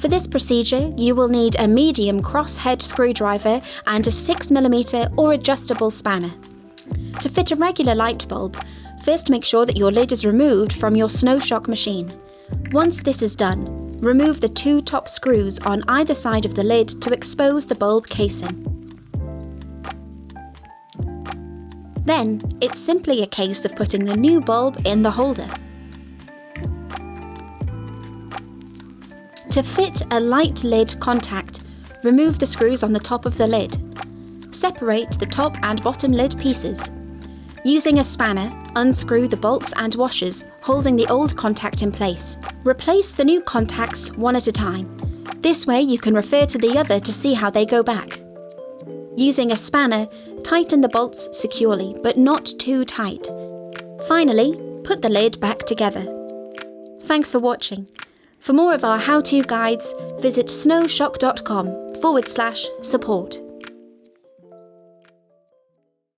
For this procedure, you will need a medium cross-head screwdriver and a 6mm or adjustable spanner. To fit a regular light bulb, first make sure that your lid is removed from your Snowshock machine. Once this is done, remove the 2 top screws on either side of the lid to expose the bulb casing. Then, it's simply a case of putting the new bulb in the holder. To fit a light lid contact, remove the screws on the top of the lid. Separate the top and bottom lid pieces. Using a spanner, unscrew the bolts and washers, holding the old contact in place. Replace the new contacts one at a time. This way you can refer to the other to see how they go back. Using a spanner, tighten the bolts securely, but not too tight. Finally, put the lid back together. Thanks for watching. For more of our how-to guides, visit snowshock.com/support.